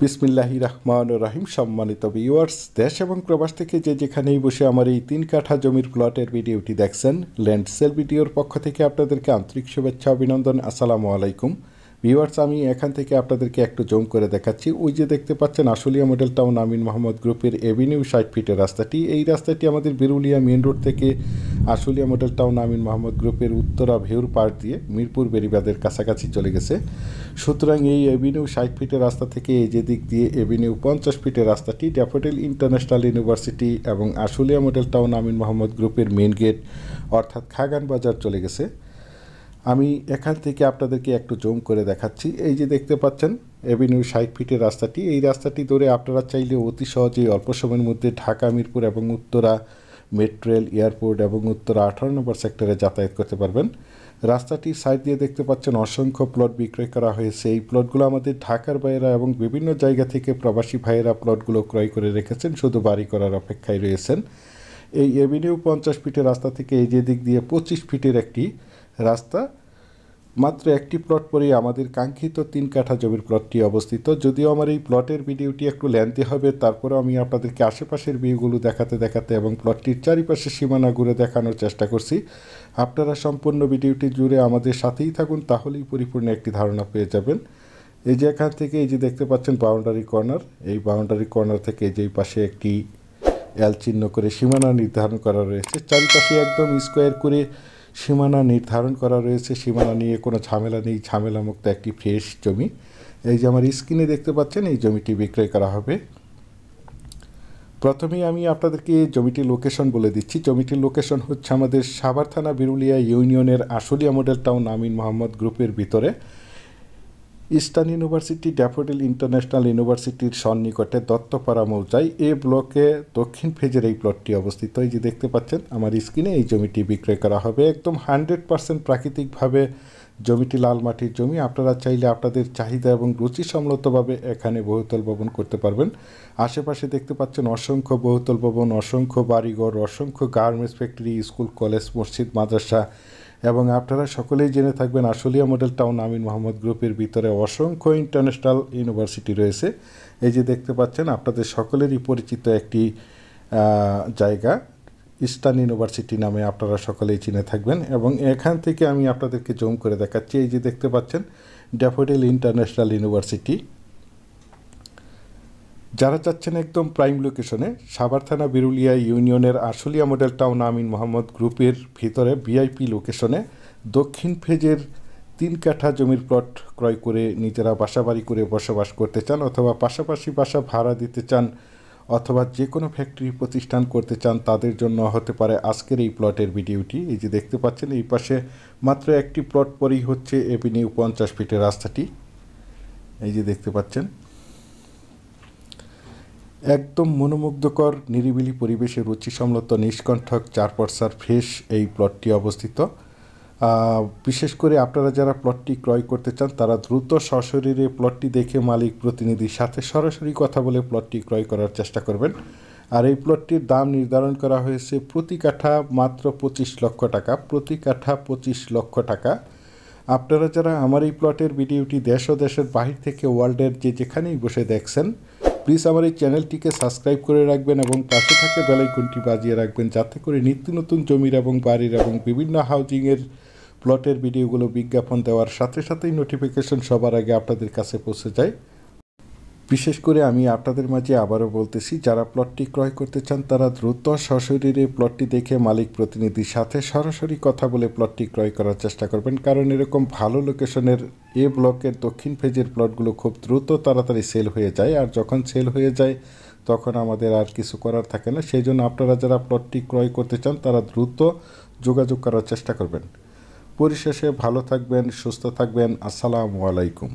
বিসমিল্লাহির রহমানির রহিম। সম্মানিত ভিউয়ার্স, দেশ এবং প্রবাস থেকে যে যেখানেই বসে আমার এই 3 কাঠা জমির প্লটের ভিডিওটি দেখছেন, ল্যান্ড সেল ভিডিওর পক্ষ থেকে আপনাদেরকে আন্তরিক শুভেচ্ছা অভিনন্দন। আসসালামু আলাইকুম ভিউয়ার্স। আমি এখান থেকে আপনাদেরকে একটু জুম করে দেখাচ্ছি। ওই যে দেখতে পাচ্ছেন আশুলিয়া মডেল টাউন আমিন মোহাম্মদ গ্রুপের এভিনিউ 60 ফিটের রাস্তাটি। এই রাস্তাটি আমাদের বিরুলিয়া মেন রোড থেকে আশুলিয়া মডেল টাউন আমিন মোহাম্মদ গ্রুপের উত্তরা ভেউর পাড় দিয়ে মিরপুর বেরিবাদের কাছাকাছি চলে গেছে। সুতরাং এই এভিনিউ 60 ফিটের রাস্তা থেকে এই যে দিক দিয়ে এভিনিউ 50 ফিটের রাস্তাটি ড্যাফোডিল ইন্টারন্যাশনাল ইউনিভার্সিটি এবং আশুলিয়া মডেল টাউন আমিন মোহাম্মদ গ্রুপের মেন গেট অর্থাৎ খাগান বাজার চলে গেছে। আমি এখান থেকে আপনাদেরকে একটু জুম করে দেখাচ্ছি। এই যে দেখতে পাচ্ছেন এভিনিউ 60 ফিটের রাস্তাটি। এই রাস্তাটি ধরে আপনারা চাইলে অতি সহজেই অল্প সময়ের মধ্যে ঢাকা মিরপুর এবং উত্তরা মেট্রো রেল এয়ারপোর্ট এবং উত্তরা 18 নম্বর সেক্টরে যাতায়াত করতে পারবেন। রাস্তাটির সাইড দিয়ে দেখতে পাচ্ছেন অসংখ্য প্লট বিক্রয় করা হয়েছে। এই প্লটগুলো আমাদের ঢাকার ভাইয়েরা এবং বিভিন্ন জায়গা থেকে প্রবাসী ভাইয়েরা প্লটগুলো ক্রয় করে রেখেছেন, শুধু বাড়ি করার অপেক্ষায় রয়েছেন। এই এভিনিউ 50 ফিটের রাস্তা থেকে এই যে দিক দিয়ে 25 ফিটের একটি রাস্তা, মাত্র একটি প্লট পরেই আমাদের কাঙ্ক্ষিত 3 কাঠা জমির প্লটটি অবস্থিত। যদিও আমার এই প্লটের ভিডিওটি একটু লেন্থি হবে, তারপরেও আমি আপনাদেরকে আশেপাশের ভিউগুলো দেখাতে দেখাতে এবং প্লটটির চারিপাশে সীমানা ঘুরে দেখানোর চেষ্টা করছি। আপনারা সম্পূর্ণ ভিডিওটি জুড়ে আমাদের সাথেই থাকুন, তাহলেই পরিপূর্ণ একটি ধারণা পেয়ে যাবেন। এই যে এখান থেকে এই যে দেখতে পাচ্ছেন বাউন্ডারি কর্নার, এই বাউন্ডারি কর্নার থেকে যেই পাশে একটি এল চিহ্ন করে সীমানা নির্ধারণ করা রয়েছে। চারিপাশে একদম স্কোয়ার করে সীমানা নির্ধারণ করা রয়েছে। সীমানা নিয়ে কোনো ঝামেলা নেই, ঝামেলামুক্ত একটি ফ্রেশ জমি। এই যে আমার স্ক্রিনে দেখতে পাচ্ছেন এই জমিটি বিক্রয় করা হবে। প্রথমেই আমি আপনাদেরকে জমিটির লোকেশন বলে দিচ্ছি। জমিটির লোকেশন হচ্ছে আমাদের সাভার থানা বিরুলিয়া ইউনিয়নের আশুলিয়া মডেল টাউন আমিন মোহাম্মদ গ্রুপের ভিতরে ইস্টার্ন ইউনিভার্সিটি ড্যাফোডিল ইন্টারন্যাশনাল ইউনিভার্সিটির সন্নিকটে দত্তপাড়া মৌজায় এ ব্লকে দক্ষিণ ফেজের এই প্লটটি অবস্থিত। এই যে দেখতে পাচ্ছেন আমার স্ক্রিনে এই জমিটি বিক্রয় করা হবে। একদম 100% প্রাকৃতিকভাবে জমিটি লাল মাটির জমি। আপনারা চাইলে আপনাদের চাহিদা এবং রুচিসম্মতভাবে এখানে বহুতল ভবন করতে পারবেন। আশেপাশে দেখতে পাচ্ছেন অসংখ্য বহুতল ভবন, অসংখ্য বাড়িঘর, অসংখ্য গার্মেন্টস ফ্যাক্টরি, স্কুল, কলেজ, মসজিদ, মাদ্রাসা এবং আপনারা সকলেই জেনে থাকবেন আশুলিয়া মডেল টাউন আমিন মোহাম্মদ গ্রুপের ভিতরে অসংখ্য ইন্টারন্যাশনাল ইউনিভার্সিটি রয়েছে। এই যে দেখতে পাচ্ছেন আপনাদের সকলেরই পরিচিত একটি জায়গা ইস্টার্ন ইউনিভার্সিটি নামে আপনারা সকলেই চিনে থাকবেন। এবং এখান থেকে আমি আপনাদেরকে জুম করে দেখাচ্ছি। এই যে দেখতে পাচ্ছেন ড্যাফোডিল ইন্টারন্যাশনাল ইউনিভার্সিটি। যারা চাচ্ছেন একদম প্রাইম লোকেশনে সাভার থানা বিরুলিয়া ইউনিয়নের আশুলিয়া মডেল টাউন আমিন মোহাম্মদ গ্রুপের ভিতরে ভিআইপি লোকেশনে দক্ষিণ ফেজের 3 কাঠা জমির প্লট ক্রয় করে নিজেরা বাসাবাড়ি করে বসবাস করতে চান, অথবা পাশাপাশি বাসা ভাড়া দিতে চান, অথবা যে কোনো ফ্যাক্টরি প্রতিষ্ঠান করতে চান, তাদের জন্য হতে পারে আজকের এই প্লটের ভিডিওটি। এই যে দেখতে পাচ্ছেন এই পাশে মাত্র একটি প্লট পরেই হচ্ছে এভিনিউ 50 ফিটের রাস্তাটি। এই যে দেখতে পাচ্ছেন একদম মনোমুগ্ধকর নিরিবিলি পরিবেশে রুচিসম্মত নিষ্কণ্ঠক 4 পর্সার ফ্রেশ এই প্লটটি অবস্থিত। বিশেষ করে আপনারা যারা প্লটটি ক্রয় করতে চান তারা দ্রুত সশরীরে প্লটটি দেখে মালিক প্রতিনিধির সাথে সরাসরি কথা বলে প্লটটি ক্রয় করার চেষ্টা করবেন। আর এই প্লটটির দাম নির্ধারণ করা হয়েছে প্রতি কাঠা মাত্র 25 লক্ষ টাকা, প্রতি কাঠা 25 লক্ষ টাকা। আপনারা যারা আমার এই প্লটের ভিডিওটি দেশ ও দেশের বাহির থেকে ওয়ার্ল্ডের যে যেখানেই বসে দেখছেন, প্লিজ আমার এই চ্যানেলটিকে সাবস্ক্রাইব করে রাখবেন এবং পাশে থাকা বেল আইকনটি বাজিয়ে রাখবেন, যাতে করে নিত্য নতুন জমির এবং বাড়ির এবং বিভিন্ন হাউজিংয়ের প্লটের ভিডিওগুলো বিজ্ঞাপন দেওয়ার সাথে সাথেই নোটিফিকেশন সবার আগে আপনাদের কাছে পৌঁছে যায়। বিশেষ করে আমি আপনাদের মাঝে আবারও বলতেছি, যারা প্লটটি ক্রয় করতে চান তারা দ্রুত সশরীরে প্লটটি দেখে মালিক প্রতিনিধির সাথে সরাসরি কথা বলে প্লটটি ক্রয় করার চেষ্টা করবেন। কারণ এরকম ভালো লোকেশনের এ ব্লকের দক্ষিণ ফেজের প্লটগুলো খুব দ্রুত তাড়াতাড়ি সেল হয়ে যায়, আর যখন সেল হয়ে যায় তখন আমাদের আর কিছু করার থাকে না। সেই জন্য আপনারা যারা প্লটটি ক্রয় করতে চান তারা দ্রুত যোগাযোগ করার চেষ্টা করবেন। পরিশেষে ভালো থাকবেন, সুস্থ থাকবেন। আসসালামু আলাইকুম।